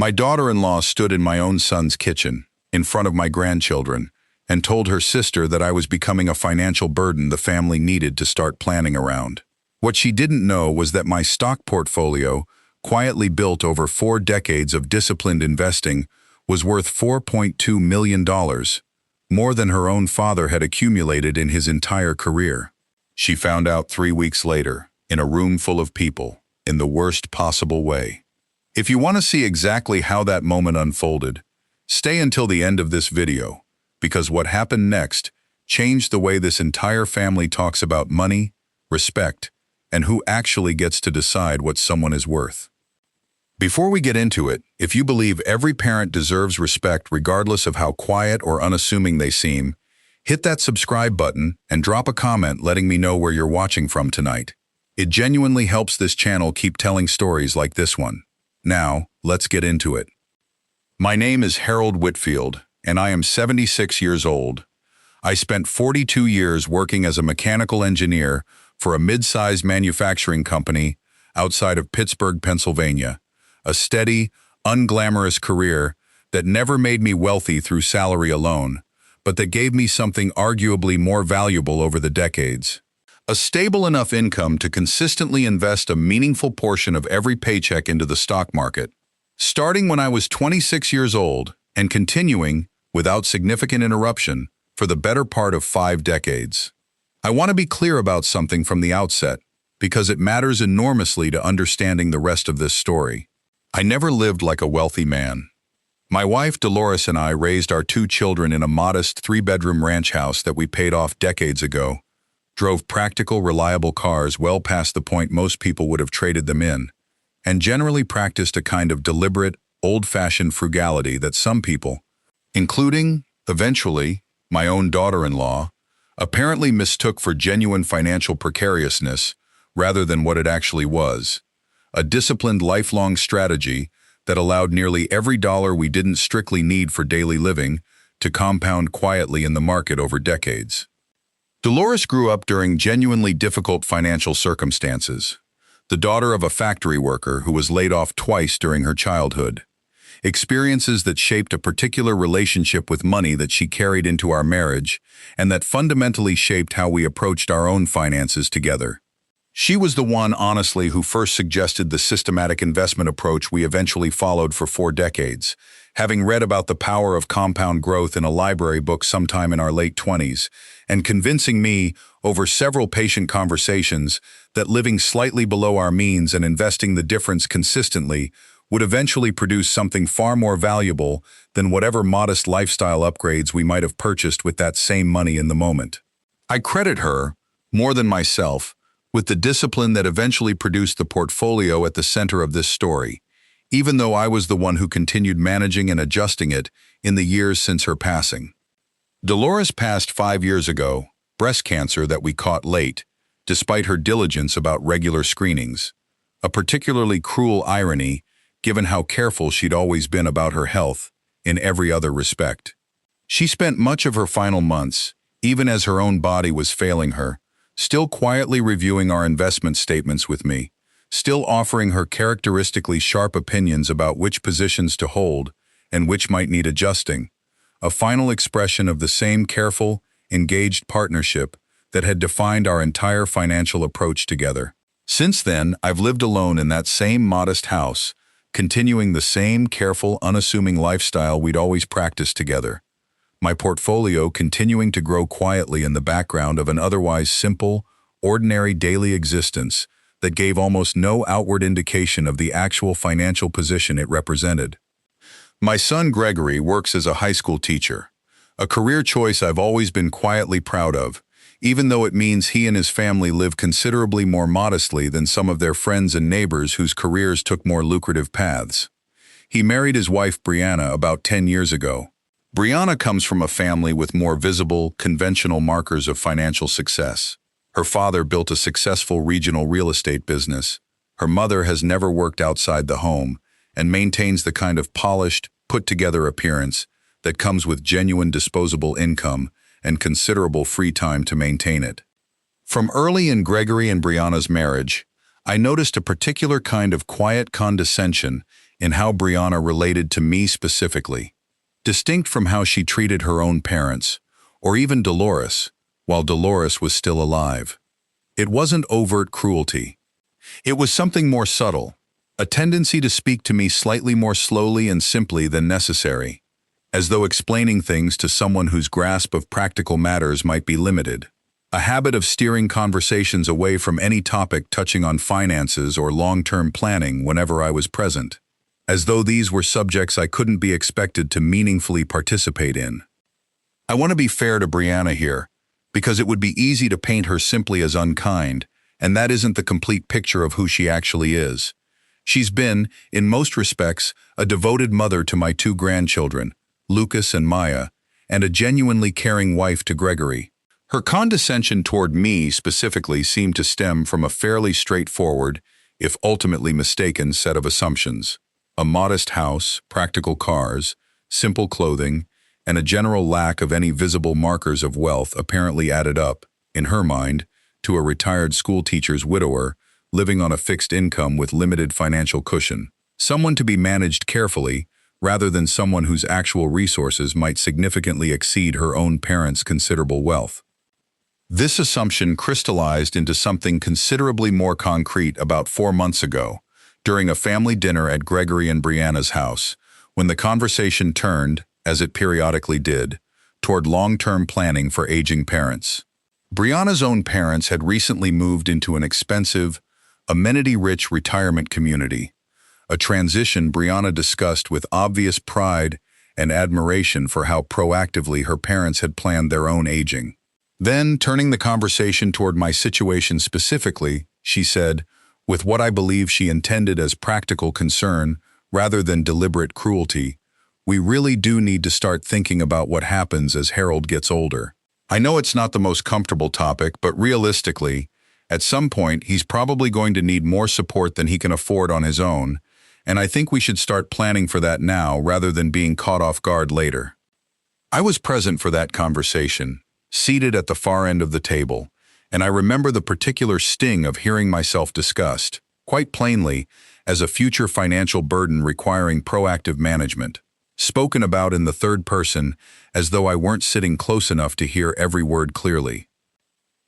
My daughter-in-law stood in my own son's kitchen, in front of my grandchildren, and told her sister that I was becoming a financial burden the family needed to start planning around. What she didn't know was that my stock portfolio, quietly built over 4 decades of disciplined investing, was worth $4.2 million, more than her own father had accumulated in his entire career. She found out 3 weeks later, in a room full of people, in the worst possible way. If you want to see exactly how that moment unfolded, stay until the end of this video, because what happened next changed the way this entire family talks about money, respect, and who actually gets to decide what someone is worth. Before we get into it, if you believe every parent deserves respect regardless of how quiet or unassuming they seem, hit that subscribe button and drop a comment letting me know where you're watching from tonight. It genuinely helps this channel keep telling stories like this one. Now, let's get into it. My name is Harold Whitfield, and I am 76 years old. I spent 42 years working as a mechanical engineer for a mid-sized manufacturing company outside of Pittsburgh, Pennsylvania, a steady, unglamorous career that never made me wealthy through salary alone, but that gave me something arguably more valuable over the decades. A stable enough income to consistently invest a meaningful portion of every paycheck into the stock market, starting when I was 26 years old and continuing, without significant interruption, for the better part of 5 decades. I want to be clear about something from the outset, because it matters enormously to understanding the rest of this story. I never lived like a wealthy man. My wife Dolores and I raised our 2 children in a modest 3-bedroom ranch house that we paid off decades ago, drove practical, reliable cars well past the point most people would have traded them in, and generally practiced a kind of deliberate, old-fashioned frugality that some people, including, eventually, my own daughter-in-law, apparently mistook for genuine financial precariousness rather than what it actually was, a disciplined lifelong strategy that allowed nearly every dollar we didn't strictly need for daily living to compound quietly in the market over decades. Dolores grew up during genuinely difficult financial circumstances, the daughter of a factory worker who was laid off twice during her childhood, experiences that shaped a particular relationship with money that she carried into our marriage and that fundamentally shaped how we approached our own finances together. She was the one, honestly, who first suggested the systematic investment approach we eventually followed for 4 decades, having read about the power of compound growth in a library book sometime in our late 20s, and convincing me, over several patient conversations, that living slightly below our means and investing the difference consistently would eventually produce something far more valuable than whatever modest lifestyle upgrades we might have purchased with that same money in the moment. I credit her, more than myself, with the discipline that eventually produced the portfolio at the center of this story, even though I was the one who continued managing and adjusting it in the years since her passing. Dolores passed 5 years ago, breast cancer that we caught late, despite her diligence about regular screenings, a particularly cruel irony given how careful she'd always been about her health in every other respect. She spent much of her final months, even as her own body was failing her, still quietly reviewing our investment statements with me, still offering her characteristically sharp opinions about which positions to hold and which might need adjusting, a final expression of the same careful, engaged partnership that had defined our entire financial approach together. Since then, I've lived alone in that same modest house, continuing the same careful, unassuming lifestyle we'd always practiced together. My portfolio continuing to grow quietly in the background of an otherwise simple, ordinary daily existence that gave almost no outward indication of the actual financial position it represented. My son Gregory works as a high school teacher, a career choice I've always been quietly proud of, even though it means he and his family live considerably more modestly than some of their friends and neighbors whose careers took more lucrative paths. He married his wife Brianna about 10 years ago. Brianna comes from a family with more visible, conventional markers of financial success. Her father built a successful regional real estate business. Her mother has never worked outside the home and maintains the kind of polished, put-together appearance that comes with genuine disposable income and considerable free time to maintain it. From early in Gregory and Brianna's marriage, I noticed a particular kind of quiet condescension in how Brianna related to me specifically, distinct from how she treated her own parents, or even Dolores, while Dolores was still alive. It wasn't overt cruelty. It was something more subtle, a tendency to speak to me slightly more slowly and simply than necessary, as though explaining things to someone whose grasp of practical matters might be limited. A habit of steering conversations away from any topic touching on finances or long-term planning whenever I was present, as though these were subjects I couldn't be expected to meaningfully participate in. I want to be fair to Brianna here, because it would be easy to paint her simply as unkind, and that isn't the complete picture of who she actually is. She's been, in most respects, a devoted mother to my two grandchildren, Lucas and Maya, and a genuinely caring wife to Gregory. Her condescension toward me specifically seemed to stem from a fairly straightforward, if ultimately mistaken, set of assumptions. A modest house, practical cars, simple clothing, and a general lack of any visible markers of wealth apparently added up, in her mind, to a retired schoolteacher's widower living on a fixed income with limited financial cushion. Someone to be managed carefully, rather than someone whose actual resources might significantly exceed her own parents' considerable wealth. This assumption crystallized into something considerably more concrete about 4 months ago, during a family dinner at Gregory and Brianna's house, when the conversation turned, as it periodically did, toward long-term planning for aging parents. Brianna's own parents had recently moved into an expensive, amenity-rich retirement community, a transition Brianna discussed with obvious pride and admiration for how proactively her parents had planned their own aging. Then, turning the conversation toward my situation specifically, she said, with what I believe she intended as practical concern rather than deliberate cruelty, "We really do need to start thinking about what happens as Harold gets older. I know it's not the most comfortable topic, but realistically, at some point he's probably going to need more support than he can afford on his own, and I think we should start planning for that now rather than being caught off guard later." I was present for that conversation, seated at the far end of the table, and I remember the particular sting of hearing myself discussed, quite plainly, as a future financial burden requiring proactive management, spoken about in the third person as though I weren't sitting close enough to hear every word clearly.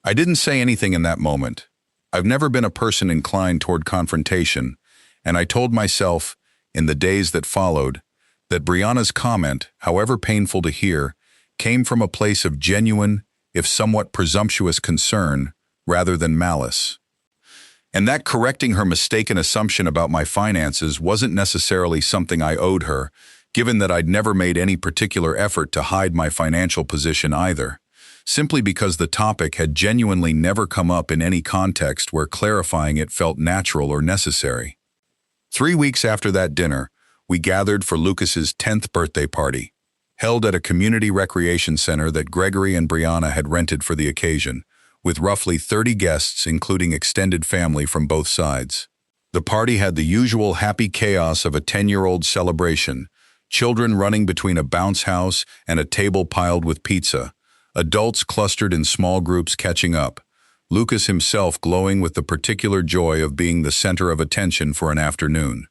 I didn't say anything in that moment. I've never been a person inclined toward confrontation, and I told myself, in the days that followed, that Brianna's comment, however painful to hear, came from a place of genuine, if somewhat presumptuous concern, rather than malice. And that correcting her mistaken assumption about my finances wasn't necessarily something I owed her, given that I'd never made any particular effort to hide my financial position either, simply because the topic had genuinely never come up in any context where clarifying it felt natural or necessary. 3 weeks after that dinner, we gathered for Lucas's 10th birthday party, held at a community recreation center that Gregory and Brianna had rented for the occasion, with roughly 30 guests including extended family from both sides. The party had the usual happy chaos of a 10-year-old celebration, children running between a bounce house and a table piled with pizza, adults clustered in small groups catching up, Lucas himself glowing with the particular joy of being the center of attention for an afternoon.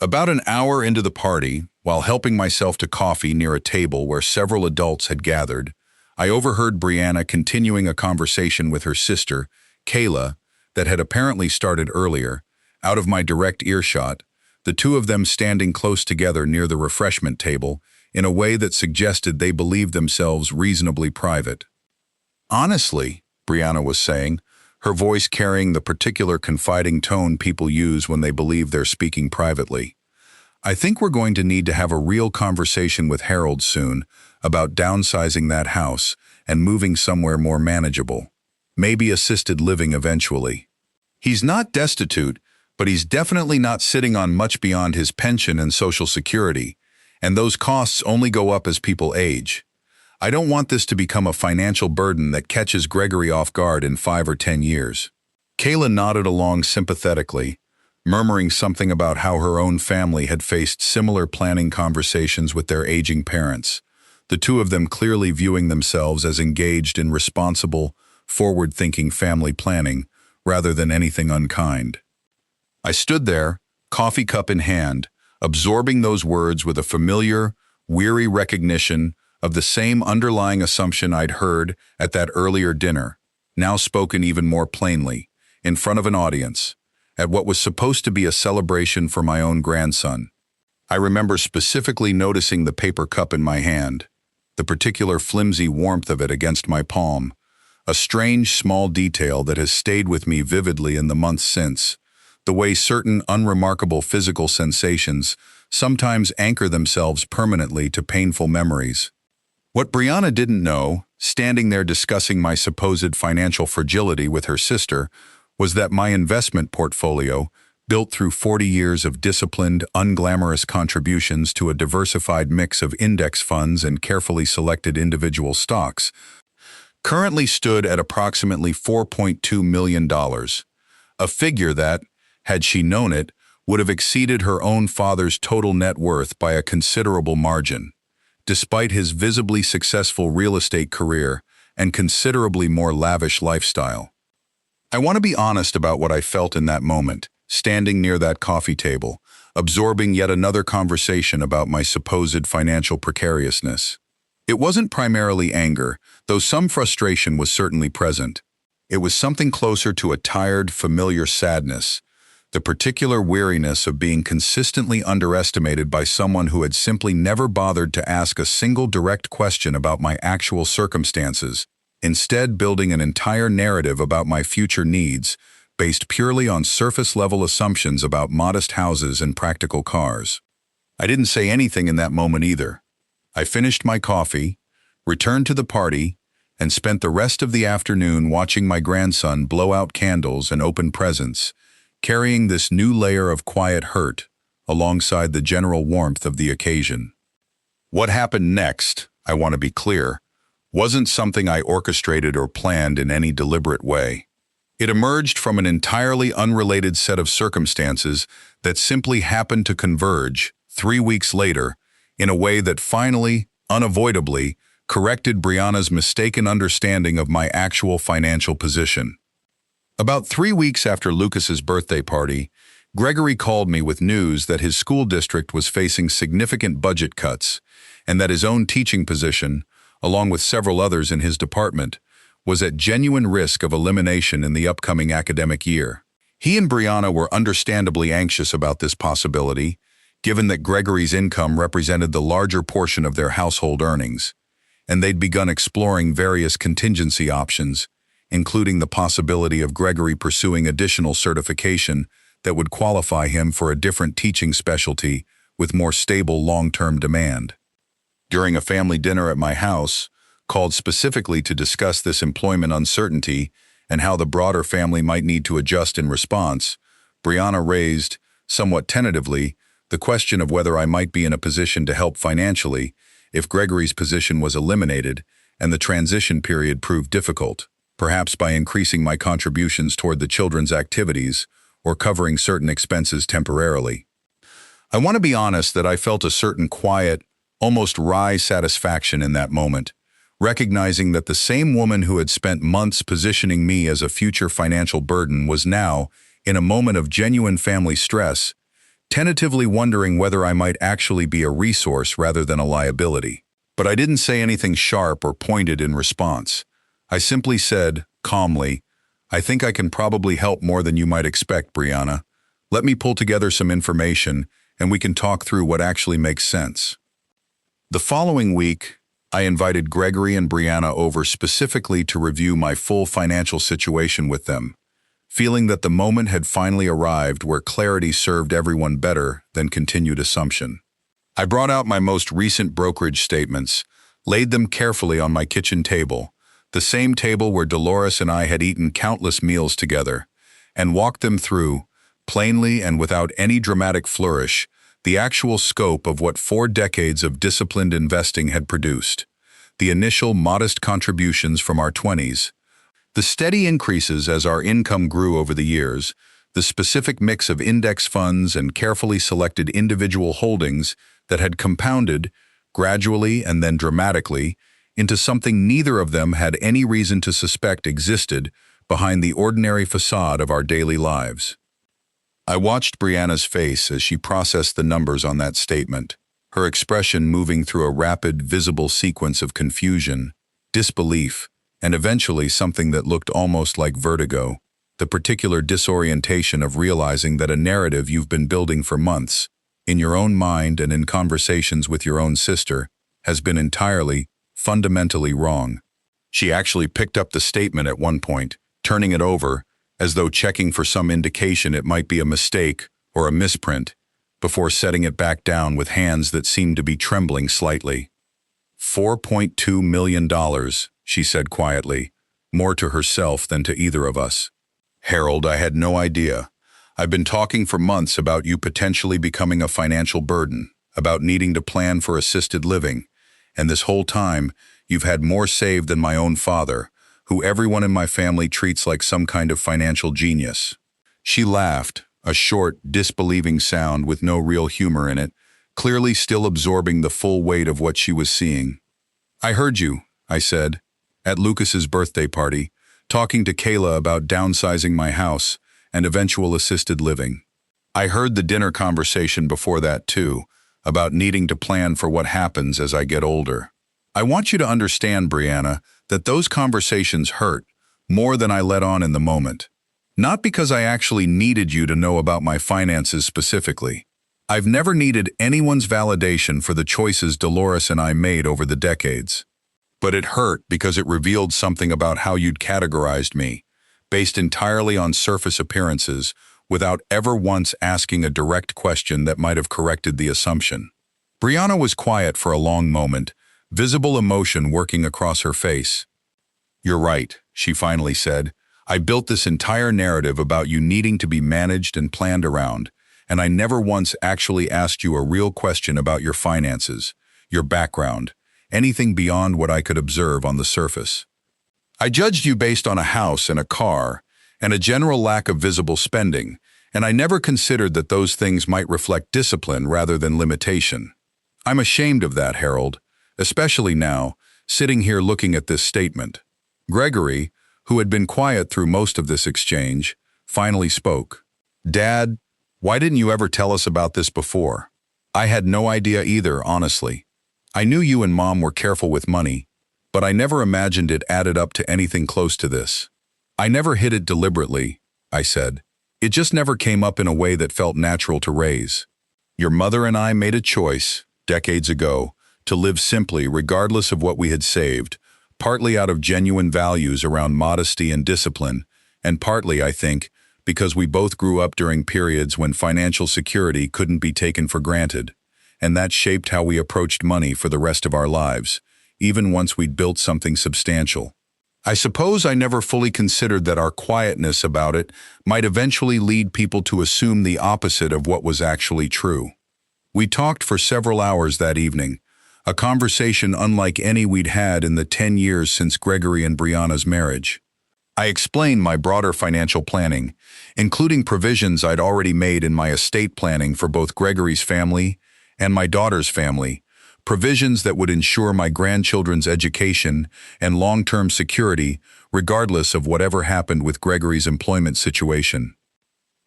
About an hour into the party, while helping myself to coffee near a table where several adults had gathered, I overheard Brianna continuing a conversation with her sister, Kayla, that had apparently started earlier, out of my direct earshot, the two of them standing close together near the refreshment table in a way that suggested they believed themselves reasonably private. "Honestly," Brianna was saying, her voice carrying the particular confiding tone people use when they believe they're speaking privately, "I think we're going to need to have a real conversation with Harold soon about downsizing that house and moving somewhere more manageable. Maybe assisted living eventually. He's not destitute, but he's definitely not sitting on much beyond his pension and Social Security, and those costs only go up as people age. I don't want this to become a financial burden that catches Gregory off guard in 5 or 10 years." Kayla nodded along sympathetically, murmuring something about how her own family had faced similar planning conversations with their aging parents, the two of them clearly viewing themselves as engaged in responsible, forward-thinking family planning rather than anything unkind. I stood there, coffee cup in hand, absorbing those words with a familiar, weary recognition of the same underlying assumption I'd heard at that earlier dinner, now spoken even more plainly, in front of an audience, at what was supposed to be a celebration for my own grandson. I remember specifically noticing the paper cup in my hand, the particular flimsy warmth of it against my palm, a strange small detail that has stayed with me vividly in the months since, the way certain unremarkable physical sensations sometimes anchor themselves permanently to painful memories. What Brianna didn't know, standing there discussing my supposed financial fragility with her sister, was that my investment portfolio, built through 40 years of disciplined, unglamorous contributions to a diversified mix of index funds and carefully selected individual stocks, currently stood at approximately $4.2 million, a figure that, had she known it, would have exceeded her own father's total net worth by a considerable margin, despite his visibly successful real estate career and considerably more lavish lifestyle. I want to be honest about what I felt in that moment, standing near that coffee table, absorbing yet another conversation about my supposed financial precariousness. It wasn't primarily anger, though some frustration was certainly present. It was something closer to a tired, familiar sadness, the particular weariness of being consistently underestimated by someone who had simply never bothered to ask a single direct question about my actual circumstances, instead building an entire narrative about my future needs, based purely on surface-level assumptions about modest houses and practical cars. I didn't say anything in that moment either. I finished my coffee, returned to the party, and spent the rest of the afternoon watching my grandson blow out candles and open presents, carrying this new layer of quiet hurt alongside the general warmth of the occasion. What happened next, I want to be clear, wasn't something I orchestrated or planned in any deliberate way. It emerged from an entirely unrelated set of circumstances that simply happened to converge 3 weeks later in a way that finally, unavoidably, corrected Brianna's mistaken understanding of my actual financial position. About 3 weeks after Lucas's birthday party, Gregory called me with news that his school district was facing significant budget cuts and that his own teaching position, along with several others in his department, was at genuine risk of elimination in the upcoming academic year. He and Brianna were understandably anxious about this possibility, given that Gregory's income represented the larger portion of their household earnings, and they'd begun exploring various contingency options, including the possibility of Gregory pursuing additional certification that would qualify him for a different teaching specialty with more stable long-term demand. During a family dinner at my house, called specifically to discuss this employment uncertainty and how the broader family might need to adjust in response, Brianna raised, somewhat tentatively, the question of whether I might be in a position to help financially if Gregory's position was eliminated and the transition period proved difficult, perhaps by increasing my contributions toward the children's activities or covering certain expenses temporarily. I want to be honest that I felt a certain quiet, almost wry satisfaction in that moment, recognizing that the same woman who had spent months positioning me as a future financial burden was now, in a moment of genuine family stress, tentatively wondering whether I might actually be a resource rather than a liability. But I didn't say anything sharp or pointed in response. I simply said, calmly, "I think I can probably help more than you might expect, Brianna. Let me pull together some information, and we can talk through what actually makes sense." The following week, I invited Gregory and Brianna over specifically to review my full financial situation with them, feeling that the moment had finally arrived where clarity served everyone better than continued assumption. I brought out my most recent brokerage statements, laid them carefully on my kitchen table, the same table where Dolores and I had eaten countless meals together, and walked them through, plainly and without any dramatic flourish, the actual scope of what 4 decades of disciplined investing had produced, the initial modest contributions from our 20s, the steady increases as our income grew over the years, the specific mix of index funds and carefully selected individual holdings that had compounded, gradually and then dramatically, into something neither of them had any reason to suspect existed behind the ordinary facade of our daily lives. I watched Brianna's face as she processed the numbers on that statement, her expression moving through a rapid, visible sequence of confusion, disbelief, and eventually something that looked almost like vertigo, the particular disorientation of realizing that a narrative you've been building for months, in your own mind and in conversations with your own sister, has been entirely, fundamentally wrong. She actually picked up the statement at one point, turning it over, as though checking for some indication it might be a mistake or a misprint, before setting it back down with hands that seemed to be trembling slightly. $4.2 million, she said quietly, more to herself than to either of us. Harold, I had no idea. I've been talking for months about you potentially becoming a financial burden, about needing to plan for assisted living, and this whole time, you've had more saved than my own father, who everyone in my family treats like some kind of financial genius. She laughed, a short, disbelieving sound with no real humor in it, clearly still absorbing the full weight of what she was seeing. I heard you, I said, at Lucas's birthday party, talking to Kayla about downsizing my house and eventual assisted living. I heard the dinner conversation before that too, about needing to plan for what happens as I get older. I want you to understand, Brianna, that those conversations hurt more than I let on in the moment. Not because I actually needed you to know about my finances specifically. I've never needed anyone's validation for the choices Dolores and I made over the decades. But it hurt because it revealed something about how you'd categorized me, based entirely on surface appearances, without ever once asking a direct question that might have corrected the assumption. Brianna was quiet for a long moment, visible emotion working across her face. You're right, she finally said. I built this entire narrative about you needing to be managed and planned around, and I never once actually asked you a real question about your finances, your background, anything beyond what I could observe on the surface. I judged you based on a house and a car, and a general lack of visible spending, and I never considered that those things might reflect discipline rather than limitation. I'm ashamed of that, Harold, especially now, sitting here looking at this statement. Gregory, who had been quiet through most of this exchange, finally spoke. Dad, why didn't you ever tell us about this before? I had no idea either, honestly. I knew you and Mom were careful with money, but I never imagined it added up to anything close to this. I never hid it deliberately, I said. It just never came up in a way that felt natural to raise. Your mother and I made a choice, decades ago, to live simply regardless of what we had saved, partly out of genuine values around modesty and discipline, and partly, I think, because we both grew up during periods when financial security couldn't be taken for granted, and that shaped how we approached money for the rest of our lives, even once we'd built something substantial. I suppose I never fully considered that our quietness about it might eventually lead people to assume the opposite of what was actually true. We talked for several hours that evening, a conversation unlike any we'd had in the 10 years since Gregory and Brianna's marriage. I explained my broader financial planning, including provisions I'd already made in my estate planning for both Gregory's family and my daughter's family, provisions that would ensure my grandchildren's education and long-term security regardless of whatever happened with Gregory's employment situation.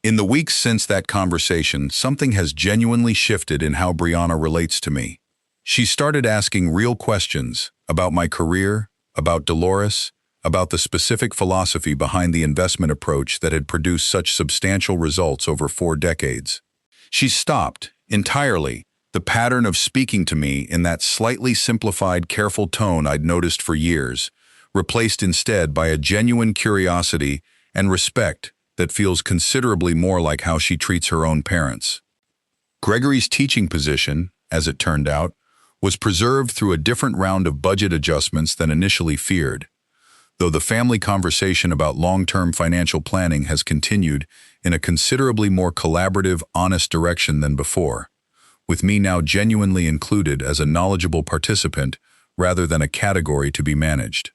In the weeks since that conversation, something has genuinely shifted in how Brianna relates to me. She started asking real questions about my career, about Dolores, about the specific philosophy behind the investment approach that had produced such substantial results over 4 decades. She stopped, entirely, the pattern of speaking to me in that slightly simplified, careful tone I'd noticed for years, replaced instead by a genuine curiosity and respect that feels considerably more like how she treats her own parents. Gregory's teaching position, as it turned out, was preserved through a different round of budget adjustments than initially feared, though the family conversation about long-term financial planning has continued in a considerably more collaborative, honest direction than before, with me now genuinely included as a knowledgeable participant rather than a category to be managed.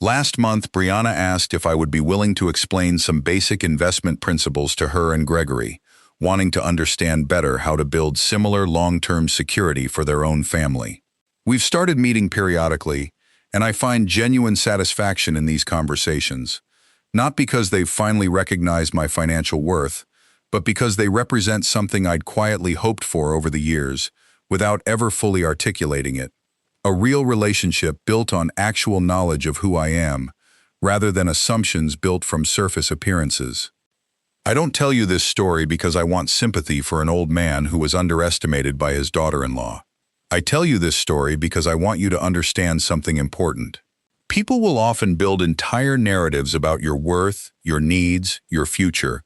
Last month, Brianna asked if I would be willing to explain some basic investment principles to her and Gregory, wanting to understand better how to build similar long-term security for their own family. We've started meeting periodically, and I find genuine satisfaction in these conversations, not because they've finally recognized my financial worth, but because they represent something I'd quietly hoped for over the years, without ever fully articulating it. A real relationship built on actual knowledge of who I am, rather than assumptions built from surface appearances. I don't tell you this story because I want sympathy for an old man who was underestimated by his daughter-in-law. I tell you this story because I want you to understand something important. People will often build entire narratives about your worth, your needs, your future,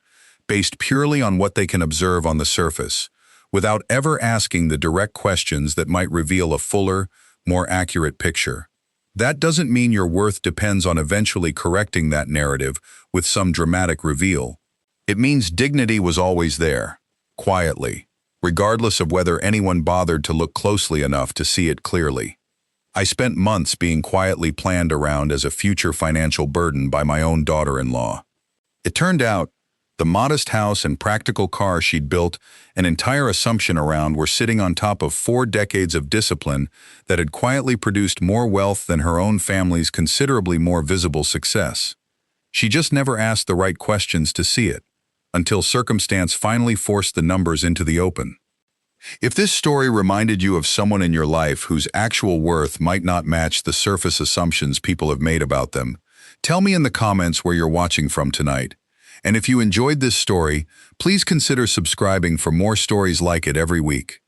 based purely on what they can observe on the surface, without ever asking the direct questions that might reveal a fuller, more accurate picture. That doesn't mean your worth depends on eventually correcting that narrative with some dramatic reveal. It means dignity was always there, quietly, regardless of whether anyone bothered to look closely enough to see it clearly. I spent months being quietly planned around as a future financial burden by my own daughter-in-law. It turned out, the modest house and practical car she'd built an entire assumption around were sitting on top of 4 decades of discipline that had quietly produced more wealth than her own family's considerably more visible success. She just never asked the right questions to see it, until circumstance finally forced the numbers into the open. If this story reminded you of someone in your life whose actual worth might not match the surface assumptions people have made about them, tell me in the comments where you're watching from tonight. And if you enjoyed this story, please consider subscribing for more stories like it every week.